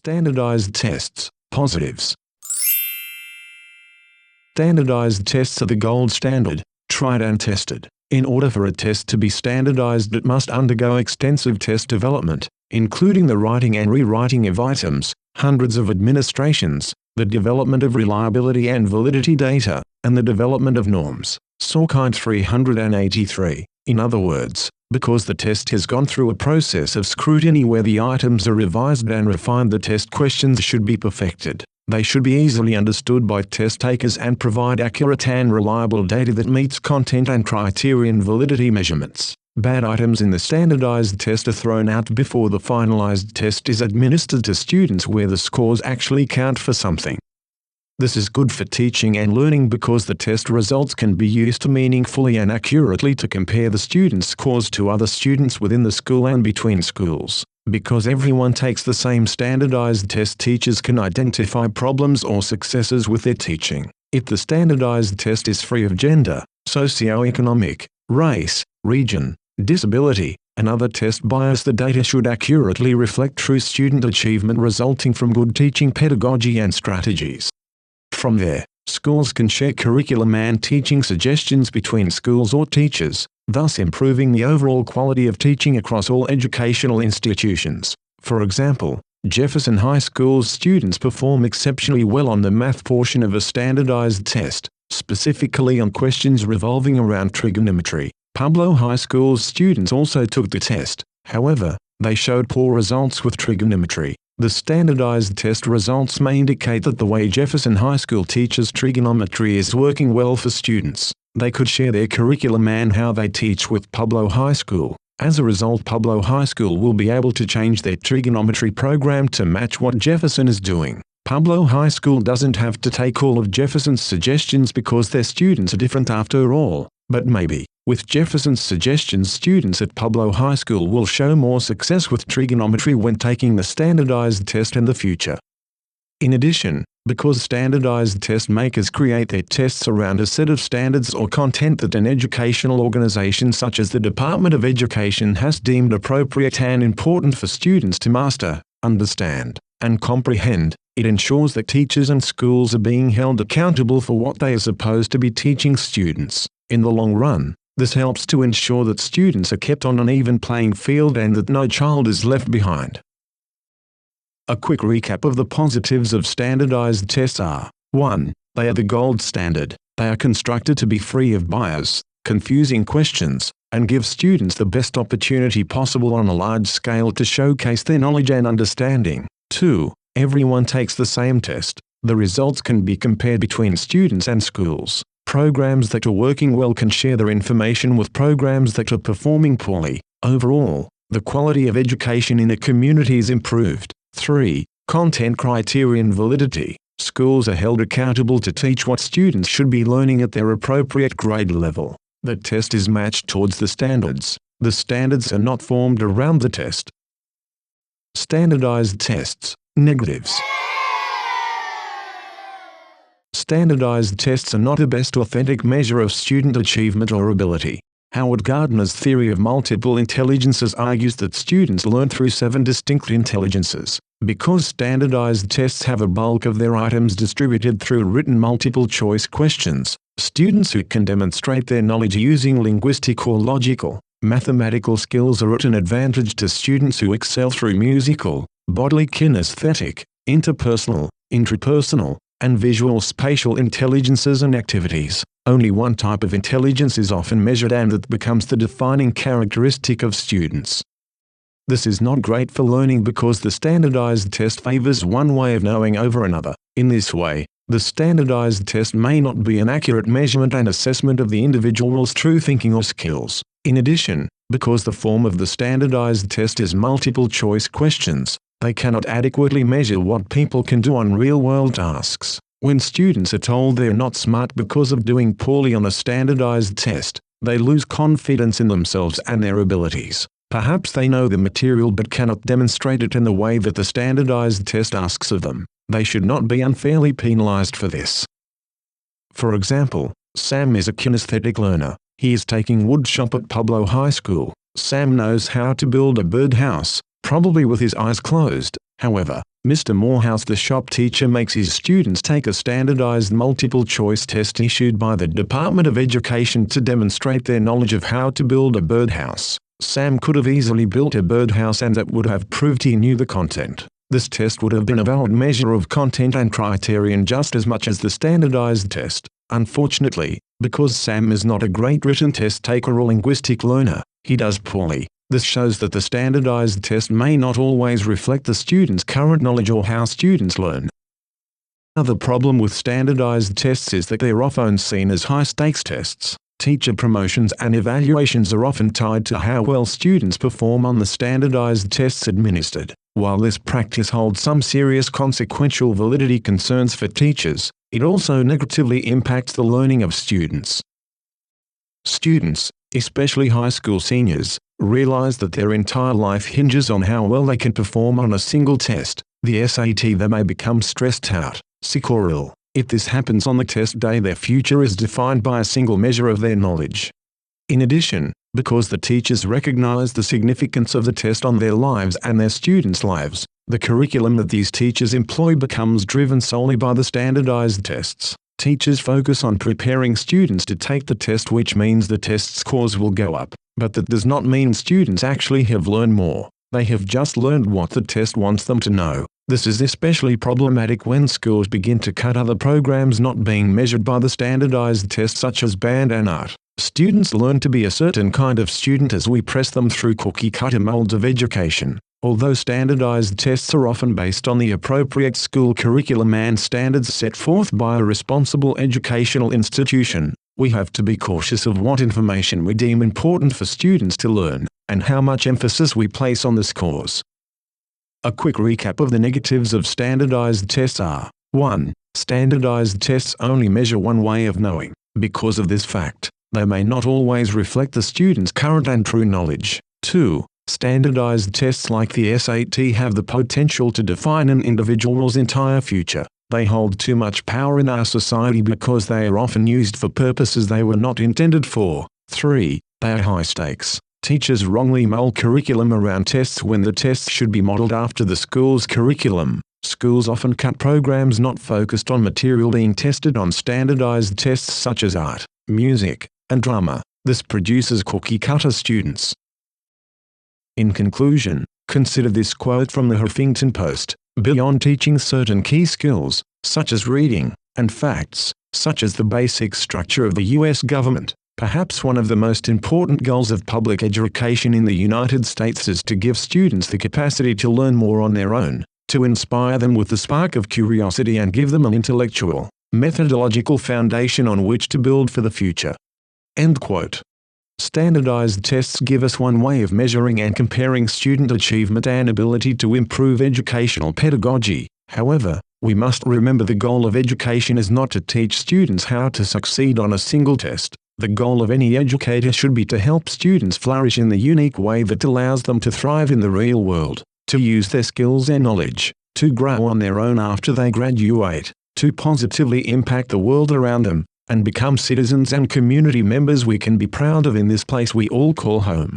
Standardized tests, positives. Standardized tests are the gold standard, tried and tested. In order for a test to be standardized, it must undergo extensive test development, including the writing and rewriting of items, hundreds of administrations, the development of reliability and validity data, and the development of norms. Sorkind 383. In other words, because the test has gone through a process of scrutiny where the items are revised and refined, the test questions should be perfected. They should be easily understood by test takers and provide accurate and reliable data that meets content and criterion validity measurements. Bad items in the standardized test are thrown out before the finalized test is administered to students where the scores actually count for something. This is good for teaching and learning because the test results can be used meaningfully and accurately to compare the students' scores to other students within the school and between schools. Because everyone takes the same standardized test, teachers can identify problems or successes with their teaching. If the standardized test is free of gender, socioeconomic, race, region, disability, and other test bias, the data should accurately reflect true student achievement resulting from good teaching pedagogy and strategies. From there, schools can share curriculum and teaching suggestions between schools or teachers, thus improving the overall quality of teaching across all educational institutions. For example, Jefferson High School's students perform exceptionally well on the math portion of a standardized test, specifically on questions revolving around trigonometry. Pueblo High School's students also took the test, however, they showed poor results with trigonometry. The standardized test results may indicate that the way Jefferson High School teaches trigonometry is working well for students. They could share their curriculum and how they teach with Pueblo High School. As a result, Pueblo High School will be able to change their trigonometry program to match what Jefferson is doing. Pueblo High School doesn't have to take all of Jefferson's suggestions because their students are different after all, but maybe, with Jefferson's suggestions, students at Pueblo High School will show more success with trigonometry when taking the standardized test in the future. In addition, because standardized test makers create their tests around a set of standards or content that an educational organization such as the Department of Education has deemed appropriate and important for students to master, understand, and comprehend, it ensures that teachers and schools are being held accountable for what they are supposed to be teaching students. In the long run, this helps to ensure that students are kept on an even playing field and that no child is left behind. A quick recap of the positives of standardized tests are: 1. They are the gold standard. They are constructed to be free of bias, confusing questions, and give students the best opportunity possible on a large scale to showcase their knowledge and understanding. 2. Everyone takes the same test. The results can be compared between students and schools. Programs that are working well can share their information with programs that are performing poorly. Overall, the quality of education in a community is improved. 3. Content criterion validity. Schools are held accountable to teach what students should be learning at their appropriate grade level. The test is matched towards the standards. The standards are not formed around the test. Standardized tests. Negatives. Standardized tests are not the best authentic measure of student achievement or ability. Howard Gardner's theory of multiple intelligences argues that students learn through 7 distinct intelligences. Because standardized tests have a bulk of their items distributed through written multiple-choice questions, students who can demonstrate their knowledge using linguistic or logical, mathematical skills are at an advantage to students who excel through musical, bodily kinesthetic, interpersonal, intrapersonal, and visual spatial intelligences and activities. Only one type of intelligence is often measured and that becomes the defining characteristic of students. This is not great for learning because the standardized test favors one way of knowing over another. In this way, the standardized test may not be an accurate measurement and assessment of the individual's true thinking or skills. In addition, because the form of the standardized test is multiple-choice questions, they cannot adequately measure what people can do on real-world tasks. When students are told they are not smart because of doing poorly on a standardized test, they lose confidence in themselves and their abilities. Perhaps they know the material but cannot demonstrate it in the way that the standardized test asks of them. They should not be unfairly penalized for this. For example, Sam is a kinesthetic learner. He is taking woodshop at Pueblo High School. Sam knows how to build a birdhouse, probably with his eyes closed. However, Mr. Morehouse, the shop teacher, makes his students take a standardized multiple-choice test issued by the Department of Education to demonstrate their knowledge of how to build a birdhouse. Sam could have easily built a birdhouse, and that would have proved he knew the content. This test would have been a valid measure of content and criterion just as much as the standardized test. Unfortunately, because Sam is not a great written test taker or linguistic learner, he does poorly. This shows that the standardized test may not always reflect the student's current knowledge or how students learn. Another problem with standardized tests is that they're often seen as high-stakes tests. Teacher promotions and evaluations are often tied to how well students perform on the standardized tests administered. While this practice holds some serious consequential validity concerns for teachers, it also negatively impacts the learning of students. Students, especially high school seniors, realize that their entire life hinges on how well they can perform on a single test, the SAT. They may become stressed out, sick or ill. If this happens on the test day, their future is defined by a single measure of their knowledge. In addition, because the teachers recognize the significance of the test on their lives and their students' lives, the curriculum that these teachers employ becomes driven solely by the standardized tests. Teachers focus on preparing students to take the test, which means the test scores will go up, but that does not mean students actually have learned more. They have just learned what the test wants them to know. This is especially problematic when schools begin to cut other programs not being measured by the standardized test, such as band and art. Students learn to be a certain kind of student as we press them through cookie-cutter molds of education. Although standardized tests are often based on the appropriate school curriculum and standards set forth by a responsible educational institution, we have to be cautious of what information we deem important for students to learn, and how much emphasis we place on the scores. A quick recap of the negatives of standardized tests are: 1. Standardized tests only measure one way of knowing. Because of this fact, they may not always reflect the student's current and true knowledge. 2. Standardized tests like the SAT have the potential to define an individual's entire future. They hold too much power in our society because they are often used for purposes they were not intended for. 3. They are high stakes. Teachers wrongly mold curriculum around tests when the tests should be modeled after the school's curriculum. Schools often cut programs not focused on material being tested on standardized tests such as art, music, and drama. This produces cookie-cutter students. In conclusion, consider this quote from the Huffington Post: "Beyond teaching certain key skills, such as reading, and facts, such as the basic structure of the U.S. government, perhaps one of the most important goals of public education in the United States is to give students the capacity to learn more on their own, to inspire them with the spark of curiosity and give them an intellectual, methodological foundation on which to build for the future." End quote. Standardized tests give us one way of measuring and comparing student achievement and ability to improve educational pedagogy. However, we must remember the goal of education is not to teach students how to succeed on a single test. The goal of any educator should be to help students flourish in the unique way that allows them to thrive in the real world, to use their skills and knowledge, to grow on their own after they graduate, to positively impact the world around them, and become citizens and community members we can be proud of in this place we all call home.